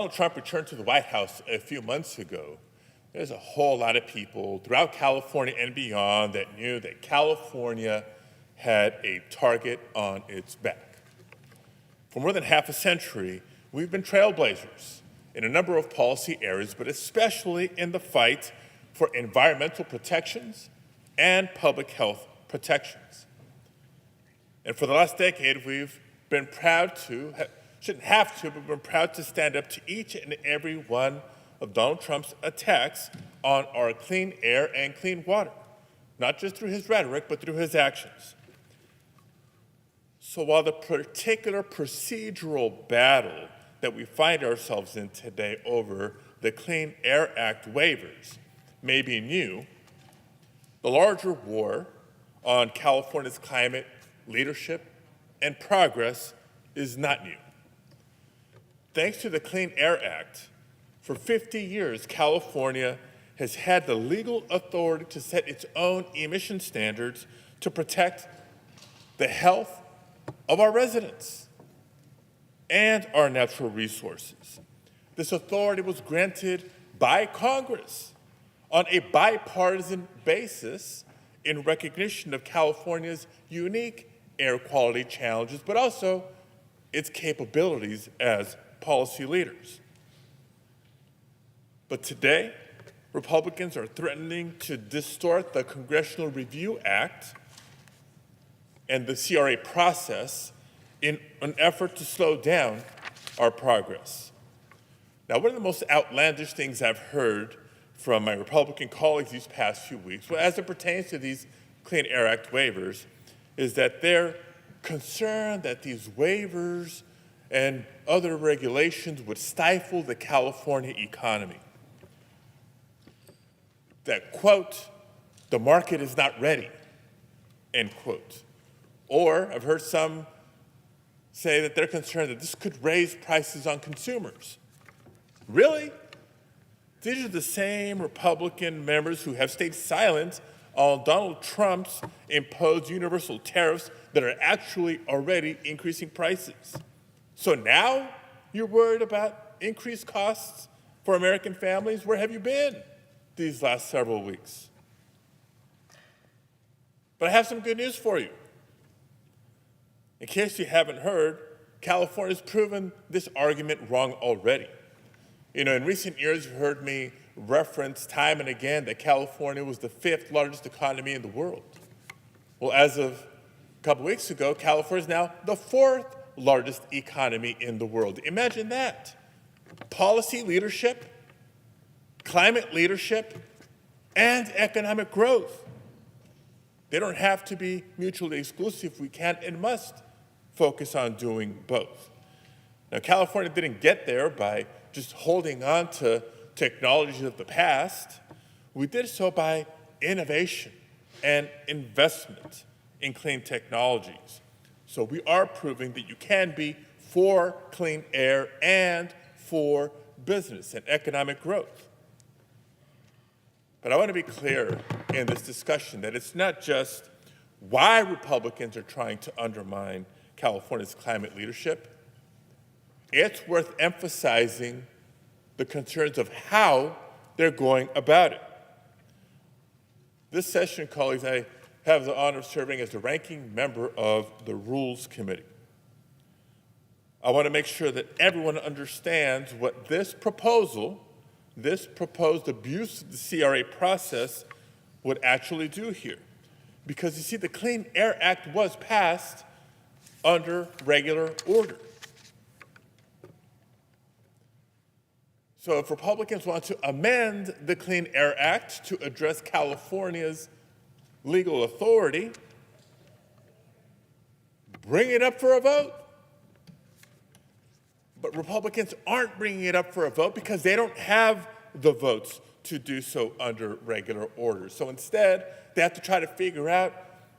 Donald Trump returned to the White House a few months ago, there's a whole lot of people throughout California and beyond that knew that California had a target on its back. For more than half a century, we've been trailblazers in a number of policy areas, but especially in the fight for environmental protections and public health protections. And for the last decade, we've been proud to, shouldn't have to, but we're proud to stand up to each and every one of Donald Trump's attacks on our clean air and clean water, not just through his rhetoric, but through his actions. So while the particular procedural battle that we find ourselves in today over the Clean Air Act waivers may be new, the larger war on California's climate leadership and progress is not new. Thanks to the Clean Air Act, for 50 years, California has had the legal authority to set its own emission standards to protect the health of our residents and our natural resources. This authority was granted by Congress on a bipartisan basis in recognition of California's unique air quality challenges, but also its capabilities as policy leaders. But today, Republicans are threatening to distort the Congressional Review Act and the CRA process in an effort to slow down our progress. Now, one of the most outlandish things I've heard from my Republican colleagues these past few weeks, well, as it pertains to these Clean Air Act waivers, is that they're concerned that these waivers and other regulations would stifle the California economy. That, quote, the market is not ready, end quote. Or I've heard some say that they're concerned that this could raise prices on consumers. Really? These are the same Republican members who have stayed silent on Donald Trump's imposed universal tariffs that are actually already increasing prices. So now you're worried about increased costs for American families? Where have you been these last several weeks? But I have some good news for you. In case you haven't heard, California's proven this argument wrong already. You know, in recent years, you've heard me reference time and again that California was the 5th largest economy in the world. Well, as of a couple weeks ago, California is now the 4th largest economy in the world. Imagine that. Policy leadership, climate leadership, and economic growth. They don't have to be mutually exclusive. We can and must focus on doing both. Now, California didn't get there by just holding on to technologies of the past. We did so by innovation and investment in clean technologies. So we are proving that you can be for clean air and for business and economic growth. But I want to be clear in this discussion that it's not just why Republicans are trying to undermine California's climate leadership. It's worth emphasizing the concerns of how they're going about it. This session, colleagues, I have the honor of serving as the ranking member of the Rules Committee. I want to make sure that everyone understands what this proposed abuse of the CRA process would actually do here. Because you see, the Clean Air Act was passed under regular order. So if Republicans want to amend the Clean Air Act to address California's legal authority, bring it up for a vote. But Republicans aren't bringing it up for a vote because they don't have the votes to do so under regular order. So instead, they have to try to figure out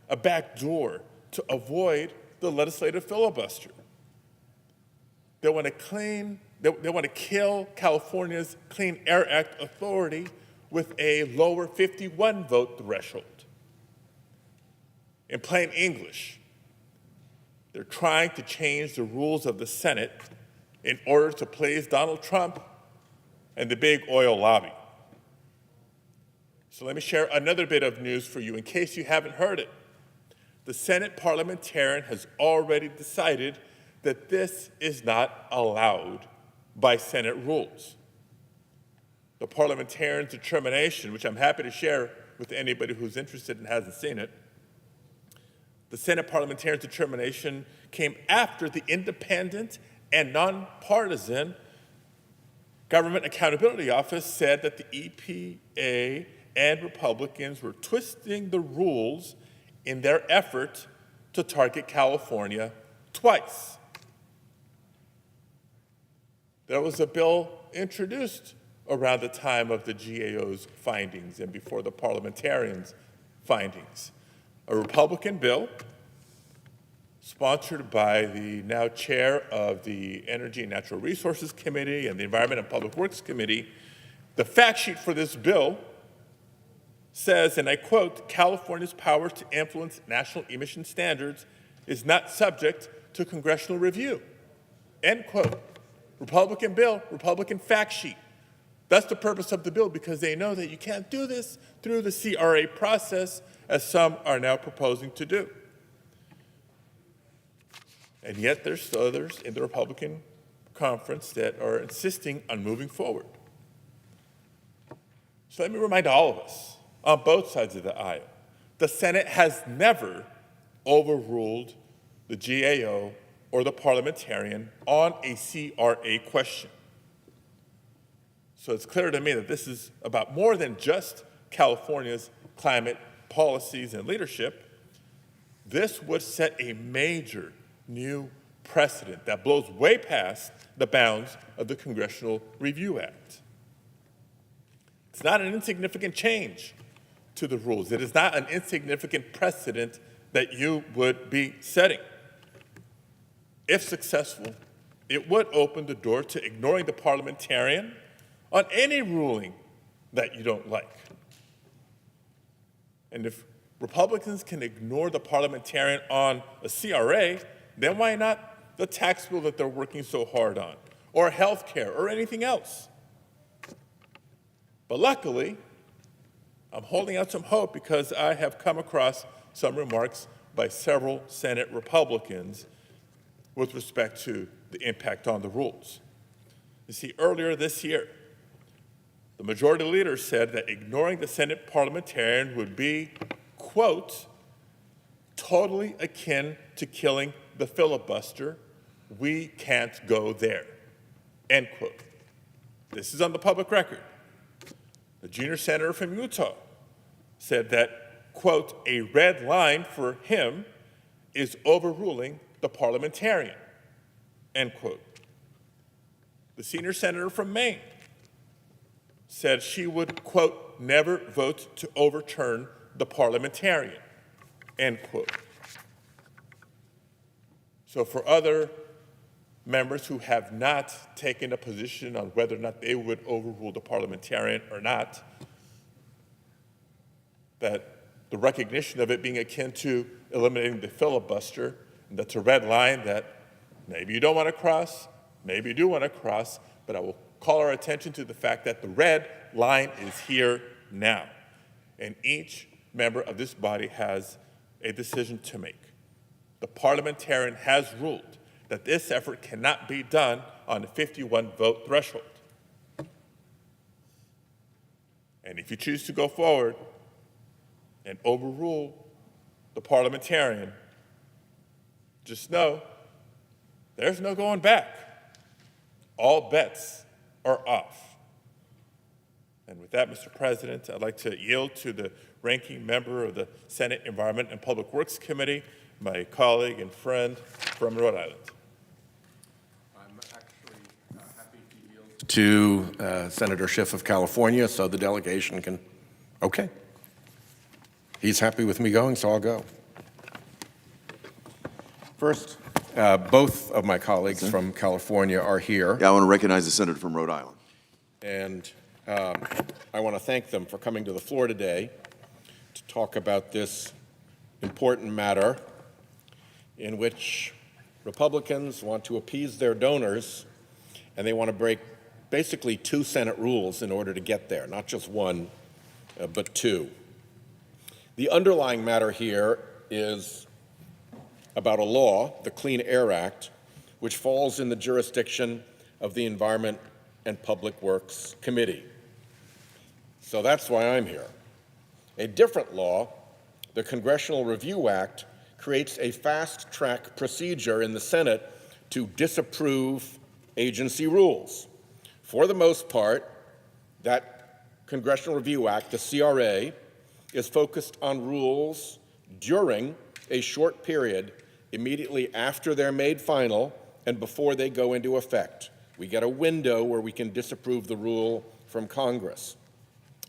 a back door to avoid the legislative filibuster. They want to kill California's Clean Air Act authority with a lower 51 vote threshold. In plain English, they're trying to change the rules of the Senate in order to please Donald Trump and the big oil lobby. So let me share another bit of news for you in case you haven't heard it. The Senate Parliamentarian has already decided that this is not allowed by Senate rules. The Parliamentarian's determination, which I'm happy to share with anybody who's interested and hasn't seen it, the Senate Parliamentarian's determination came after the independent and nonpartisan Government Accountability Office said that the EPA and Republicans were twisting the rules in their effort to target California twice. There was a bill introduced around the time of the GAO's findings and before the parliamentarians' findings. A Republican bill sponsored by the now chair of the Energy and Natural Resources Committee and the Environment and Public Works Committee. The fact sheet for this bill says, and I quote, "California's power to influence national emission standards is not subject to congressional review." End quote. Republican bill, Republican fact sheet. That's the purpose of the bill, because they know that you can't do this through the CRA process, as some are now proposing to do. And yet there's still others in the Republican conference that are insisting on moving forward. So let me remind all of us, on both sides of the aisle, the Senate has never overruled the GAO or the parliamentarian on a CRA question. So it's clear to me that this is about more than just California's climate policies and leadership. This would set a major new precedent that blows way past the bounds of the Congressional Review Act. It's not an insignificant change to the rules. It is not an insignificant precedent that you would be setting. If successful, it would open the door to ignoring the parliamentarian on any ruling that you don't like. And if Republicans can ignore the parliamentarian on a CRA, then why not the tax bill that they're working so hard on, or health care, or anything else? But luckily, I'm holding out some hope because I have come across some remarks by several Senate Republicans with respect to the impact on the rules. You see, earlier this year, the majority leader said that ignoring the Senate parliamentarian would be, quote, totally akin to killing the filibuster. We can't go there, end quote. This is on the public record. The junior senator from Utah said that, quote, a red line for him is overruling the parliamentarian, end quote. The senior senator from Maine said she would, quote, never vote to overturn the parliamentarian, end quote. So for other members who have not taken a position on whether or not they would overrule the parliamentarian or not, that the recognition of it being akin to eliminating the filibuster, and that's a red line that maybe you don't want to cross, maybe you do want to cross, but I will call our attention to the fact that the red line is here now. And each member of this body has a decision to make. The parliamentarian has ruled that this effort cannot be done on a 51-vote threshold. And if you choose to go forward and overrule the parliamentarian, just know there's no going back. All bets are off. And with that, Mr. President, I'd like to yield to the ranking member of the Senate Environment and Public Works Committee, my colleague and friend from Rhode Island. I'm actually happy to yield to Senator Schiff of California, so the delegation can, okay. He's happy with me going, so I'll go. First, both of my colleagues from California are here. Yeah, I want to recognize the senator from Rhode Island. And I want to thank them for coming to the floor today to talk about this important matter in which Republicans want to appease their donors and they want to break basically 2 Senate rules in order to get there, not just one, but 2. The underlying matter here is about a law, the Clean Air Act, which falls in the jurisdiction of the Environment and Public Works Committee. So that's why I'm here. A different law, the Congressional Review Act, creates a fast-track procedure in the Senate to disapprove agency rules. For the most part, that Congressional Review Act, the CRA, is focused on rules during a short period immediately after they're made final and before they go into effect. We get a window where we can disapprove the rule from Congress.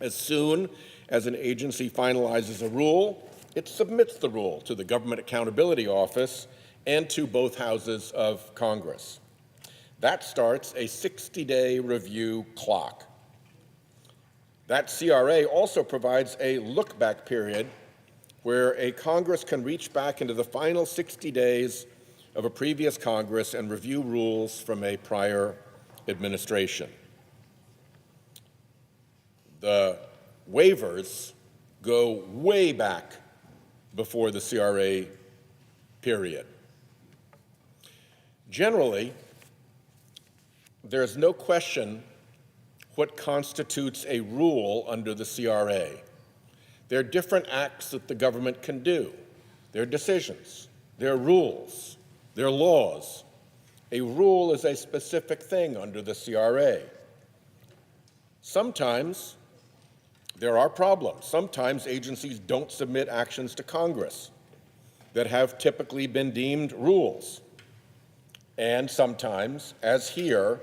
As soon as an agency finalizes a rule, it submits the rule to the Government Accountability Office and to both houses of Congress. That starts a 60-day review clock. That CRA also provides a look-back period where a Congress can reach back into the final 60 days of a previous Congress and review rules from a prior administration. The waivers go way back before the CRA period. Generally, there's no question what constitutes a rule under the CRA. There are different acts that the government can do. There are decisions, there are rules, there are laws. A rule is a specific thing under the CRA. Sometimes there are problems. Sometimes agencies don't submit actions to Congress that have typically been deemed rules. And sometimes, as here,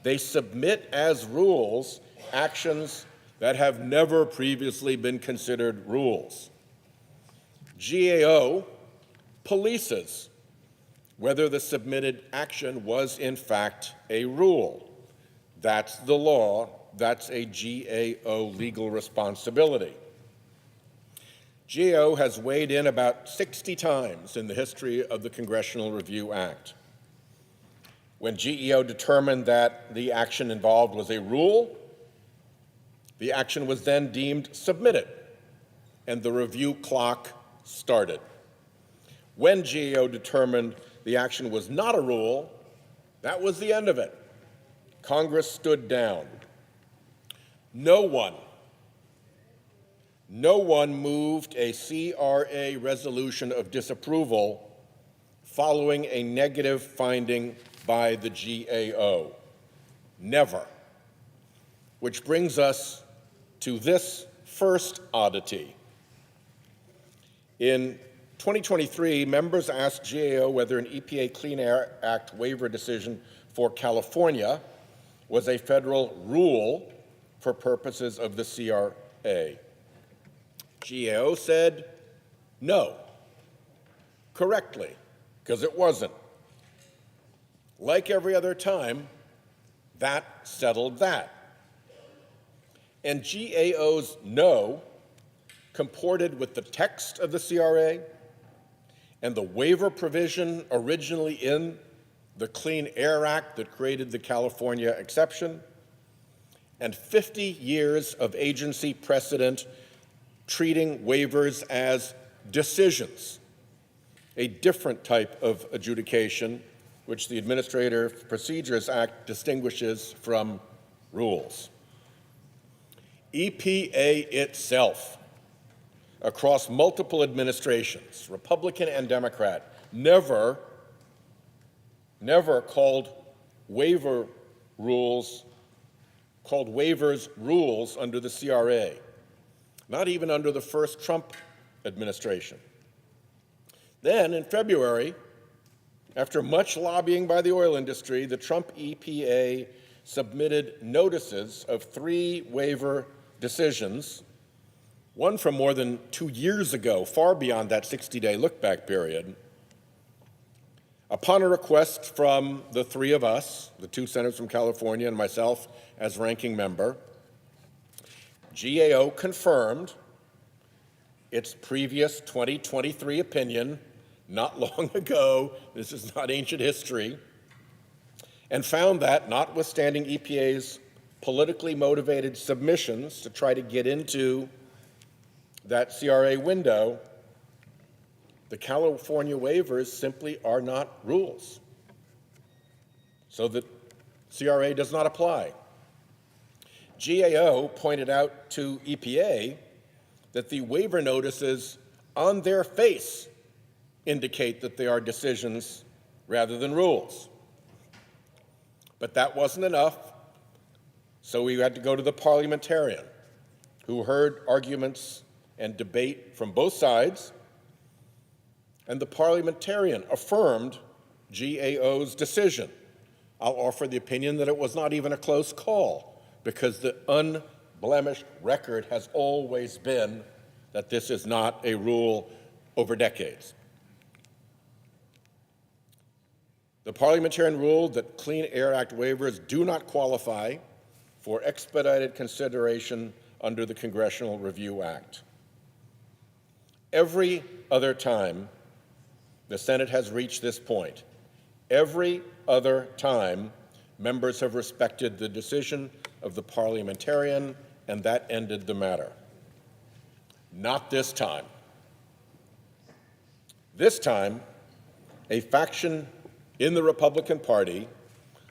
they submit as rules actions that have never previously been considered rules. GAO polices whether the submitted action was in fact a rule. That's the law. That's a GAO legal responsibility. GAO has weighed in about 60 times in the history of the Congressional Review Act. When GAO determined that the action involved was a rule, the action was then deemed submitted, and the review clock started. When GAO determined the action was not a rule, that was the end of it. Congress stood down. No one moved a CRA resolution of disapproval following a negative finding by the GAO. Never. Which brings us to this first oddity. In 2023, members asked GAO whether an EPA Clean Air Act waiver decision for California was a federal rule for purposes of the CRA. GAO said no, correctly, because it wasn't. Like every other time, that settled that. And GAO's no comported with the text of the CRA and the waiver provision originally in the Clean Air Act that created the California exception, and 50 years of agency precedent treating waivers as decisions, a different type of adjudication which the Administrative Procedures Act distinguishes from rules. EPA itself, across multiple administrations, Republican and Democrat, never called waivers rules under the CRA, not even under the first Trump administration. Then in February, after much lobbying by the oil industry, the Trump EPA submitted notices of 3 waiver decisions, one from more than 2 years ago, far beyond that 60-day look-back period. Upon a request from the 3 of us, the 2 senators from California and myself as ranking member, GAO confirmed its previous 2023 opinion not long ago. This is not ancient history. and found that, notwithstanding EPA's politically motivated submissions to try to get into that CRA window, the California waivers simply are not rules. So the CRA does not apply. GAO pointed out to EPA that the waiver notices on their face indicate that they are decisions rather than rules. But that wasn't enough, so we had to go to the parliamentarian, who heard arguments and debate from both sides, and the parliamentarian affirmed GAO's decision. I'll offer the opinion that it was not even a close call, because the unblemished record has always been that this is not a rule over decades. The parliamentarian ruled that Clean Air Act waivers do not qualify for expedited consideration under the Congressional Review Act. Every other time the Senate has reached this point, every other time members have respected the decision of the parliamentarian, and that ended the matter. Not this time. This time, a faction in the Republican Party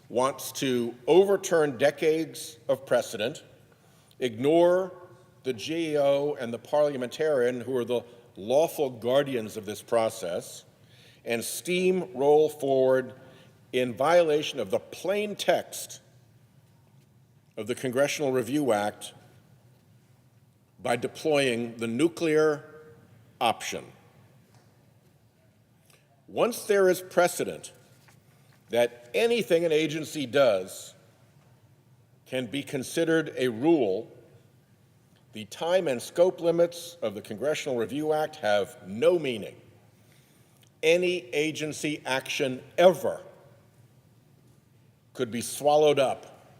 wants to overturn decades of precedent, ignore the GAO and the parliamentarian, who are the lawful guardians of this process, and steamroll forward in violation of the plain text of the Congressional Review Act by deploying the nuclear option. Once there is precedent that anything an agency does can be considered a rule, the time and scope limits of the Congressional Review Act have no meaning. Any agency action ever could be swallowed up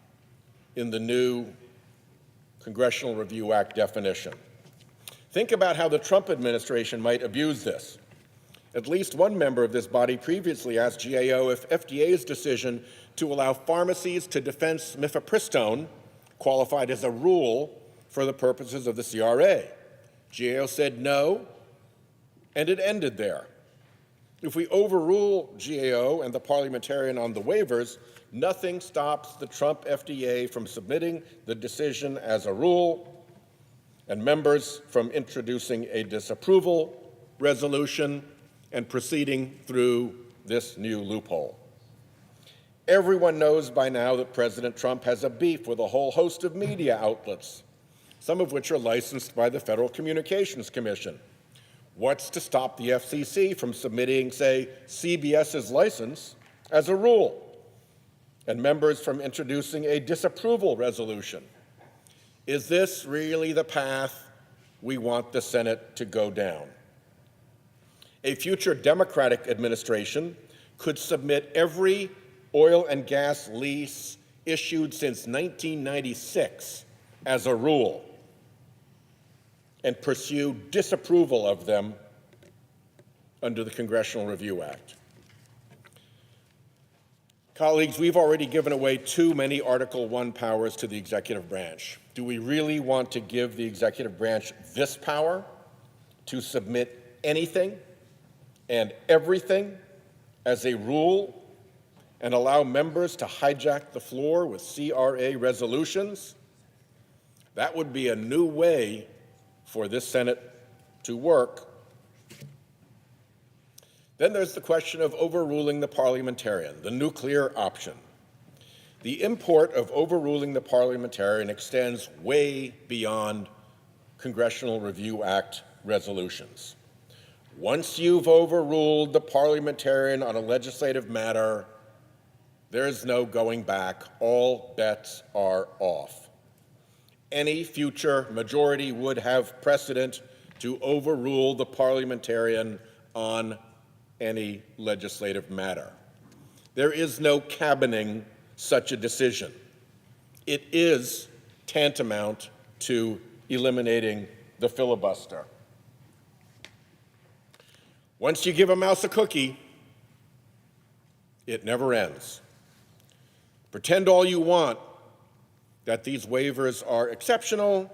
in the new Congressional Review Act definition. Think about how the Trump administration might abuse this. At least one member of this body previously asked GAO if FDA's decision to allow pharmacies to dispense mifepristone qualified as a rule for the purposes of the CRA. GAO said no, and it ended there. If we overrule GAO and the parliamentarian on the waivers, nothing stops the Trump FDA from submitting the decision as a rule and members from introducing a disapproval resolution and proceeding through this new loophole. Everyone knows by now that President Trump has a beef with a whole host of media outlets, some of which are licensed by the Federal Communications Commission. What's to stop the FCC from submitting, say, CBS's license as a rule, and members from introducing a disapproval resolution? Is this really the path we want the Senate to go down? A future Democratic administration could submit every oil and gas lease issued since 1996 as a rule and pursue disapproval of them under the Congressional Review Act. Colleagues, we've already given away too many Article I powers to the executive branch. Do we really want to give the executive branch this power to submit anything and everything as a rule and allow members to hijack the floor with CRA resolutions? That would be a new way for this Senate to work. Then there's the question of overruling the parliamentarian, the nuclear option. The import of overruling the parliamentarian extends way beyond Congressional Review Act resolutions. Once you've overruled the parliamentarian on a legislative matter, there's no going back. All bets are off. Any future majority would have precedent to overrule the parliamentarian on any legislative matter. There is no cabining such a decision. It is tantamount to eliminating the filibuster. Once you give a mouse a cookie, it never ends. Pretend all you want that these waivers are exceptional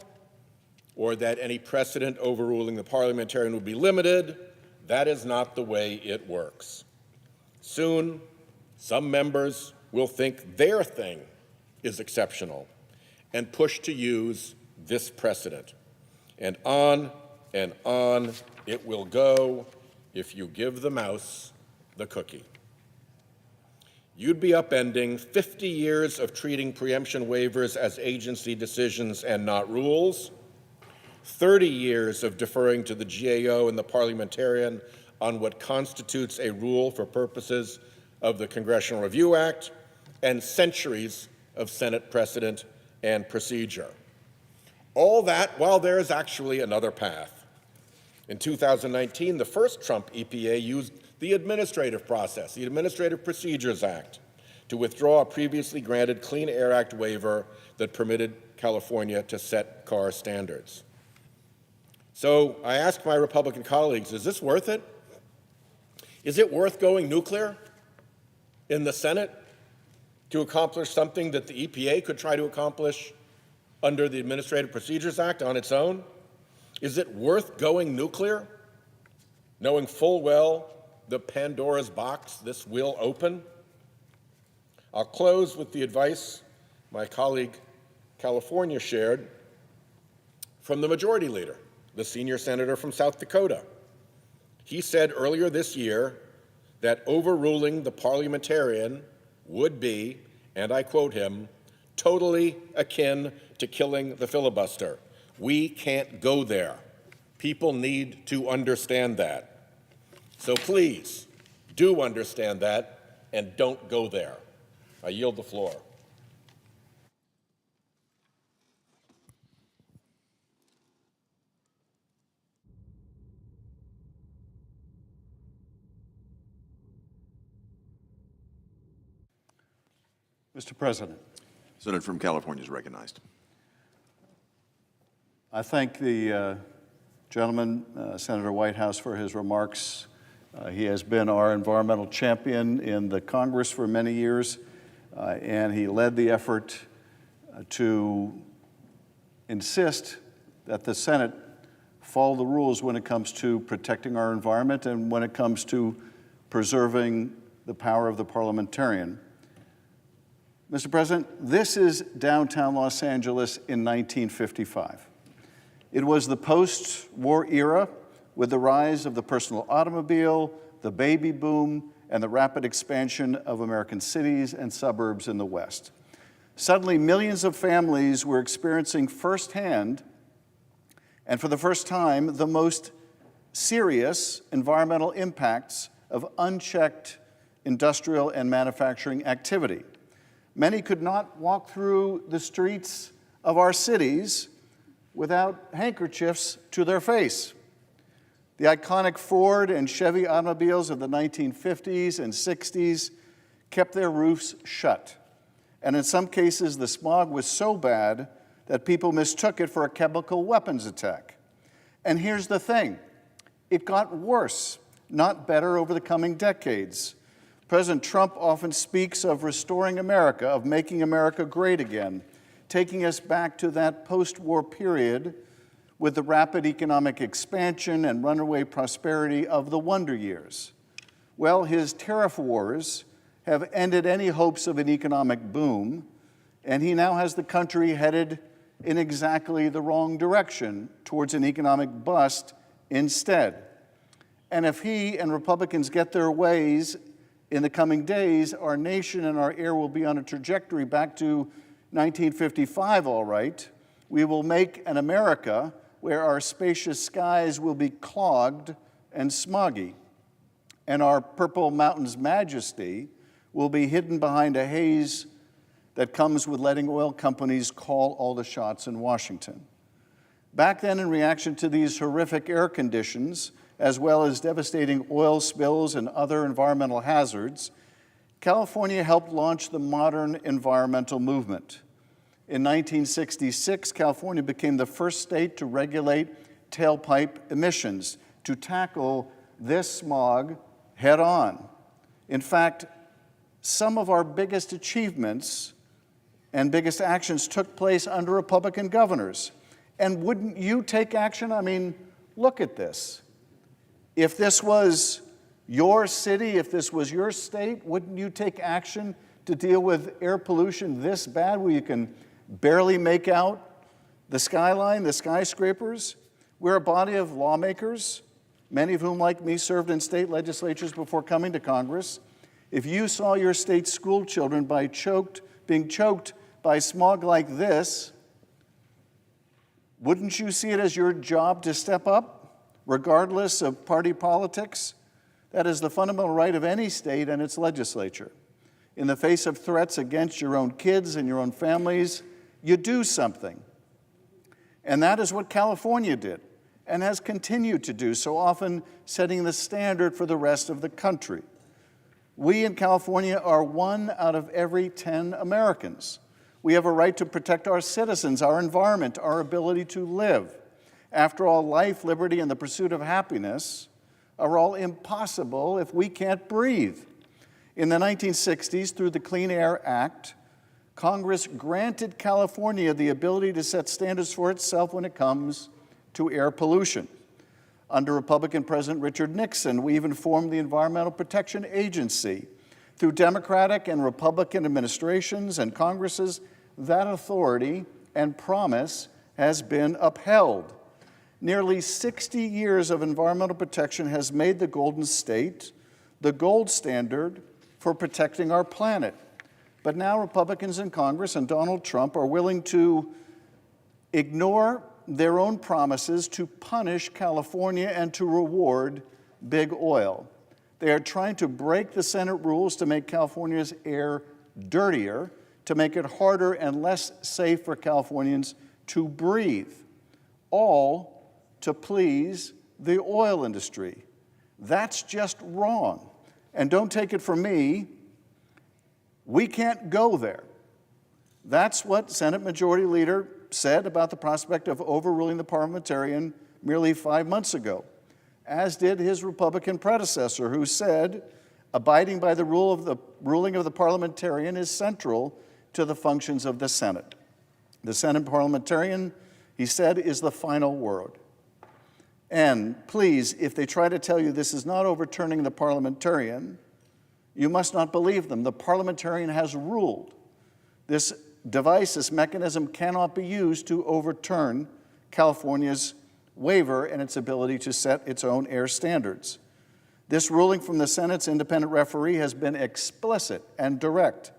or that any precedent overruling the parliamentarian would be limited. That is not the way it works. Soon, some members will think their thing is exceptional and push to use this precedent. And on it will go if you give the mouse the cookie. You'd be upending 50 years of treating preemption waivers as agency decisions and not rules, 30 years of deferring to the GAO and the parliamentarian on what constitutes a rule for purposes of the Congressional Review Act, and centuries of Senate precedent and procedure. All that while there is actually another path. In 2019, the first Trump EPA used the administrative process, the Administrative Procedures Act, to withdraw a previously granted Clean Air Act waiver that permitted California to set car standards. So I ask my Republican colleagues, is this worth it? Is it worth going nuclear in the Senate to accomplish something that the EPA could try to accomplish under the Administrative Procedures Act on its own? Is it worth going nuclear, knowing full well the Pandora's box this will open? I'll close with the advice my colleague California shared from the majority leader, the senior senator from South Dakota. He said earlier this year that overruling the parliamentarian would be, and I quote him, totally akin to killing the filibuster. We can't go there. People need to understand that. So please, do understand that and don't go there. I yield the floor. Mr. President, Senator from California is recognized. I thank the gentleman, Senator Whitehouse, for his remarks. He has been our environmental champion in the Congress for many years, and he led the effort to insist that the Senate follow the rules when it comes to protecting our environment and when it comes to preserving the power of the parliamentarian. Mr. President, this is downtown Los Angeles in 1955. It was the post-war era with the rise of the personal automobile, the baby boom, and the rapid expansion of American cities and suburbs in the West. Suddenly, millions of families were experiencing firsthand, and for the first time, the most serious environmental impacts of unchecked industrial and manufacturing activity. Many could not walk through the streets of our cities without handkerchiefs to their face. The iconic Ford and Chevy automobiles of the 1950s and 60s kept their roofs shut. And in some cases, the smog was so bad that people mistook it for a chemical weapons attack. And here's the thing, it got worse, not better over the coming decades. President Trump often speaks of restoring America, of making America great again, taking us back to that post-war period with the rapid economic expansion and runaway prosperity of the wonder years. Well, his tariff wars have ended any hopes of an economic boom, and he now has the country headed in exactly the wrong direction towards an economic bust instead. And if he and Republicans get their ways in the coming days, our nation and our air will be on a trajectory back to 1955, all right. We will make an America where our spacious skies will be clogged and smoggy, and our Purple Mountain's majesty will be hidden behind a haze that comes with letting oil companies call all the shots in Washington. Back then, in reaction to these horrific air conditions, as well as devastating oil spills and other environmental hazards, California helped launch the modern environmental movement. In 1966, California became the first state to regulate tailpipe emissions, to tackle this smog head on. In fact, some of our biggest achievements and biggest actions took place under Republican governors. And wouldn't you take action? I mean, look at this. If this was your city, if this was your state, wouldn't you take action to deal with air pollution this bad where you can barely make out the skyline, the skyscrapers? We're a body of lawmakers, many of whom, like me, served in state legislatures before coming to Congress. If you saw your state's school children being choked by smog like this, wouldn't you see it as your job to step up, regardless of party politics? That is the fundamental right of any state and its legislature. In the face of threats against your own kids and your own families, you do something. And that is what California did and has continued to do, so often setting the standard for the rest of the country. We in California are 1 out of every 10 Americans. We have a right to protect our citizens, our environment, our ability to live. After all, life, liberty, and the pursuit of happiness are all impossible if we can't breathe. In the 1960s, through the Clean Air Act, Congress granted California the ability to set standards for itself when it comes to air pollution. Under Republican President Richard Nixon, we even formed the Environmental Protection Agency. Through Democratic and Republican administrations and Congresses, that authority and promise has been upheld. Nearly 60 years of environmental protection has made the Golden State the gold standard for protecting our planet. But now Republicans in Congress and Donald Trump are willing to ignore their own promises to punish California and to reward big oil. They are trying to break the Senate rules to make California's air dirtier, to make it harder and less safe for Californians to breathe, all to please the oil industry. That's just wrong. And don't take it from me, we can't go there. That's what Senate Majority Leader said about the prospect of overruling the parliamentarian merely 5 months ago, as did his Republican predecessor, who said, abiding by the ruling of the parliamentarian is central to the functions of the Senate. The Senate parliamentarian, he said, is the final word. And please, if they try to tell you this is not overturning the parliamentarian, you must not believe them. The parliamentarian has ruled. This device, this mechanism cannot be used to overturn California's waiver and its ability to set its own air standards. This ruling from the Senate's independent referee has been explicit and direct,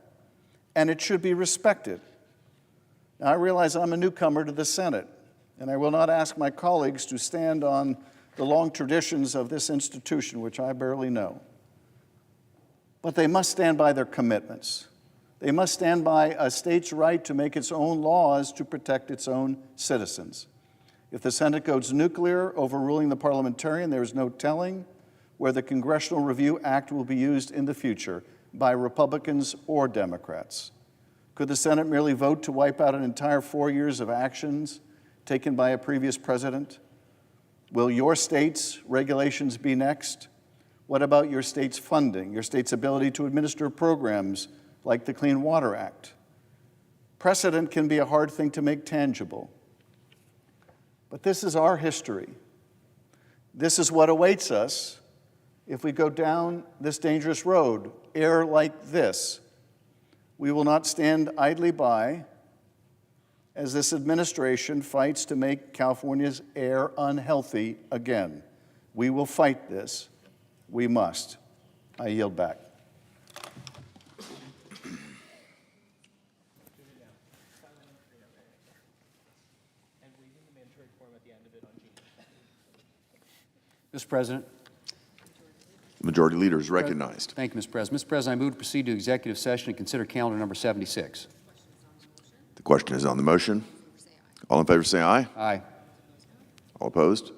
and it should be respected. Now, I realize I'm a newcomer to the Senate, and I will not ask my colleagues to stand on the long traditions of this institution, which I barely know. But they must stand by their commitments. They must stand by a state's right to make its own laws to protect its own citizens. If the Senate goes nuclear, overruling the parliamentarian, there is no telling where the Congressional Review Act will be used in the future by Republicans or Democrats. Could the Senate merely vote to wipe out an entire 4 years of actions taken by a previous president? Will your state's regulations be next? What about your state's funding, your state's ability to administer programs like the Clean Water Act? Precedent can be a hard thing to make tangible. But this is our history. This is what awaits us if we go down this dangerous road, air like this. We will not stand idly by as this administration fights to make California's air unhealthy again. We will fight this. We must. I yield back. Mr. President. The Majority Leader is recognized. Thank you, Mr. President. Mr. President, I move to proceed to executive session and consider calendar number 76. The question is on the motion. All in favor say aye. Aye. All opposed?